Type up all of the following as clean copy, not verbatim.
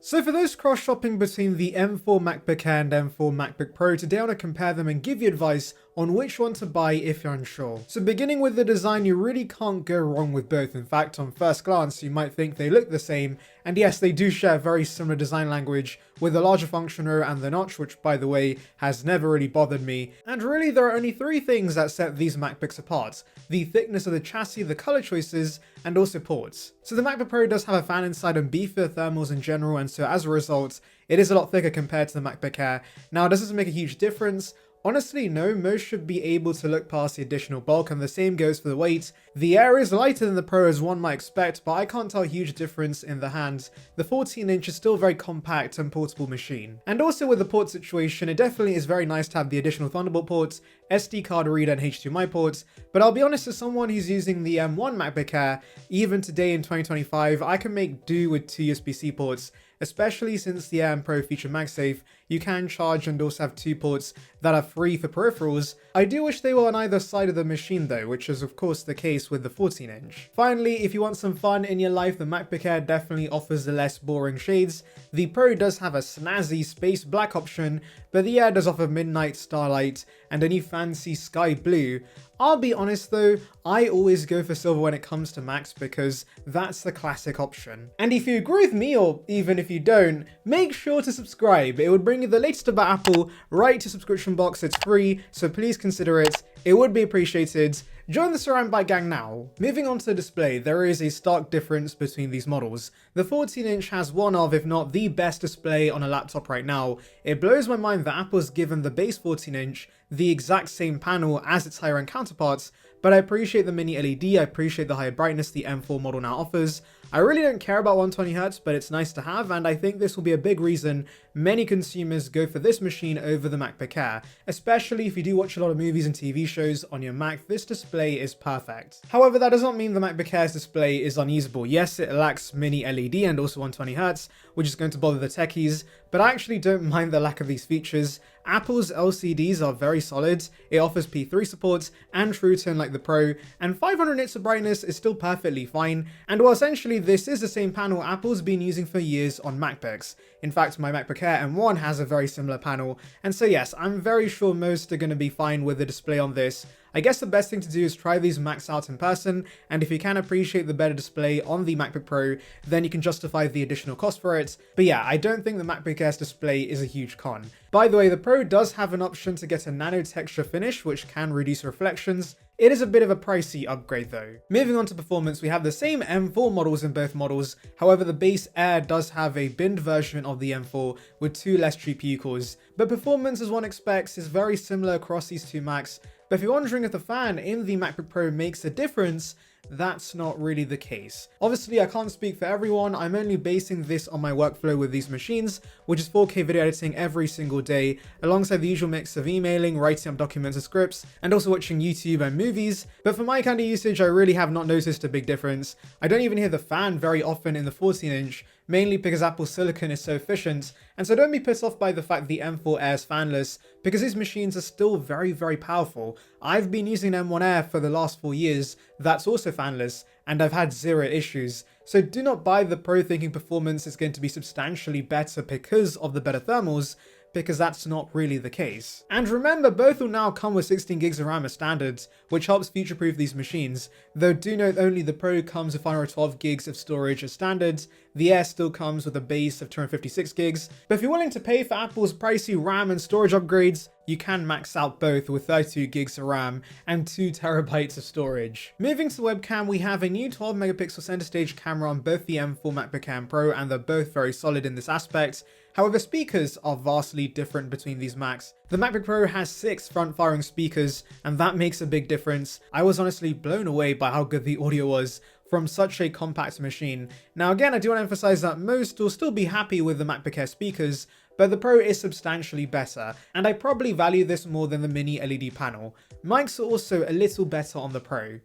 So for those cross-shopping between the M4 MacBook Air and M4 MacBook Pro, today I want to compare them and give you advice on which one to buy if you're unsure. So beginning with the design, you really can't go wrong with both. In fact, on first glance, you might think they look the same, and yes, they do share a very similar design language with the larger function row and the notch, which by the way, has never really bothered me. And really, there are only three things that set these MacBooks apart: the thickness of the chassis, the color choices, and also ports. So the MacBook Pro does have a fan inside and beefier thermals in general, and so as a result, it is a lot thicker compared to the MacBook Air. Now, does this make a huge difference? Honestly, no, most should be able to look past the additional bulk, and the same goes for the weight. The Air is lighter than the Pro as one might expect, but I can't tell a huge difference in the hands. The 14-inch is still a very compact and portable machine. And also with the port situation, it definitely is very nice to have the additional Thunderbolt ports, SD card reader and HDMI ports, but I'll be honest, as someone who's using the M1 MacBook Air, even today in 2025, I can make do with two USB-C ports, especially since the Air and Pro feature MagSafe. You can charge and also have two ports that are free for peripherals. I do wish they were on either side of the machine though, which is of course the case with the 14-inch. Finally, if you want some fun in your life, the MacBook Air definitely offers the less boring shades. The Pro does have a snazzy space black option, but the Air does offer midnight starlight and a new fancy sky blue. I'll be honest though, I always go for silver when it comes to Macs because that's the classic option. And if you agree with me, or even if you don't, make sure to subscribe. It would bring you the latest about Apple right to subscription box. It's free, so please consider it. It would be appreciated. Join the Saranbyte gang now. Moving on to the display, there is a stark difference between these models. The 14-inch has one of, if not the best display on a laptop right now. It blows my mind that Apple's given the base 14-inch the exact same panel as its higher end counterparts, but I appreciate the mini LED, I appreciate the higher brightness the M4 model now offers. I really don't care about 120Hz, but it's nice to have, and I think this will be a big reason many consumers go for this machine over the MacBook Air, especially if you do watch a lot of movies and TV shows on your Mac. This display is perfect. However, that does not mean the MacBook Air's display is unusable. Yes, it lacks mini LED and also 120Hz, which is going to bother the techies, but I actually don't mind the lack of these features. Apple's LCDs are very solid, it offers P3 support and True Tone like the Pro, and 500 nits of brightness is still perfectly fine, and while essentially this is the same panel Apple's been using for years on MacBooks. In fact, my MacBook Air M1 has a very similar panel, and so yes, I'm very sure most are going to be fine with the display on this. I guess the best thing to do is try these Macs out in person, and if you can appreciate the better display on the MacBook Pro, then you can justify the additional cost for it. But yeah, I don't think the MacBook Air's display is a huge con. By the way, the Pro does have an option to get a nano texture finish, which can reduce reflections. It is a bit of a pricey upgrade though. Moving on to performance, we have the same M4 models in both models, however the base Air does have a binned version of the M4 with 2 less GPU cores, but performance as one expects is very similar across these two Macs. But if you're wondering if the fan in the MacBook Pro makes a difference, that's not really the case. Obviously, I can't speak for everyone. I'm only basing this on my workflow with these machines, which is 4K video editing every single day, alongside the usual mix of emailing, writing up documents and scripts, and also watching YouTube and movies. But for my kind of usage, I really have not noticed a big difference. I don't even hear the fan very often in the 14-inch, mainly because Apple's silicon is so efficient, and so don't be pissed off by the fact the M4 Air is fanless, because these machines are still very, very powerful. I've been using an M1 Air for the last 4 years, that's also fanless, and I've had zero issues. So do not buy the Pro thinking performance is going to be substantially better because of the better thermals, because that's not really the case. And remember, both will now come with 16 gigs of RAM as standard, which helps future-proof these machines, though do note only the Pro comes with 512 gigs of storage as standard. The Air still comes with a base of 256 gigs, but if you're willing to pay for Apple's pricey RAM and storage upgrades, you can max out both with 32 gigs of RAM and 2 terabytes of storage. Moving to the webcam, we have a new 12 megapixel center stage camera on both the M4 MacBook Air and Pro, and they're both very solid in this aspect. However, speakers are vastly different between these Macs. The MacBook Pro has 6 front-firing speakers, and that makes a big difference. I was honestly blown away by how good the audio was from such a compact machine. Now again, I do want to emphasize that most will still be happy with the MacBook Air speakers, but the Pro is substantially better, and I probably value this more than the mini LED panel. Mics are also a little better on the Pro.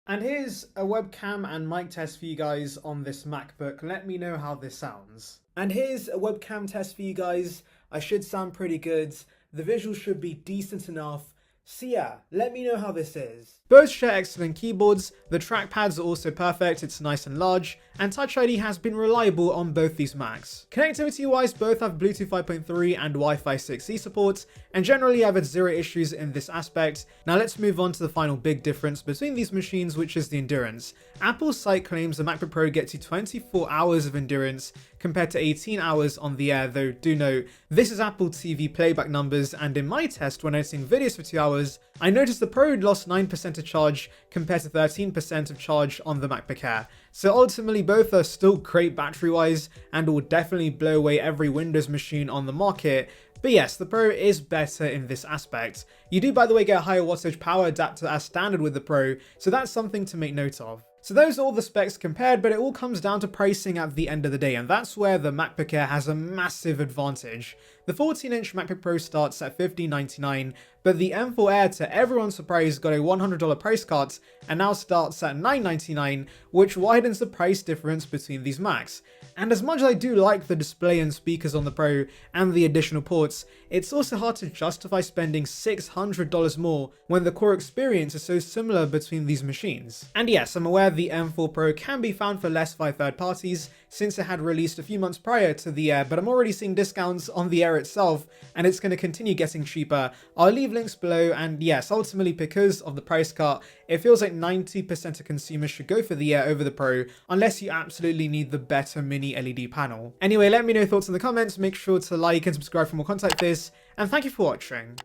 And here's a webcam and mic test for you guys on this MacBook. Let me know how this sounds. And here's a webcam test for you guys. I should sound pretty good. The visuals should be decent enough. So yeah, let me know how this is. Both share excellent keyboards, the trackpads are also perfect, it's nice and large, and Touch ID has been reliable on both these Macs. Connectivity wise, both have Bluetooth 5.3 and Wi-Fi 6E support, and generally I've had zero issues in this aspect. Now let's move on to the final big difference between these machines, which is the endurance. Apple's site claims the MacBook Pro gets you 24 hours of endurance compared to 18 hours on the Air, though do note, this is Apple TV playback numbers, and in my test when editing videos for 2 hours, I noticed the Pro lost 9% of charge compared to 13% of charge on the MacBook Air. So ultimately both are still great battery wise and will definitely blow away every Windows machine on the market. But yes, the Pro is better in this aspect. You do, by the way, get a higher wattage power adapter as standard with the Pro, so that's something to make note of. So those are all the specs compared, but it all comes down to pricing at the end of the day, and that's where the MacBook Air has a massive advantage. The 14-inch MacBook Pro starts at $1599, but the M4 Air, to everyone's surprise, got a $100 price cut and now starts at $999, which widens the price difference between these Macs. And as much as I do like the display and speakers on the Pro and the additional ports, it's also hard to justify spending $600 more when the core experience is so similar between these machines. And yes, I'm aware the M4 Pro can be found for less by third parties since it had released a few months prior to the Air, but I'm already seeing discounts on the Air itself and it's going to continue getting cheaper. I'll leave links below, and yes, ultimately because of the price cut, it feels like 90% of consumers should go for the Air over the Pro unless you absolutely need the better mini LED panel. Anyway, let me know your thoughts in the comments, make sure to like and subscribe for more content like this, and thank you for watching.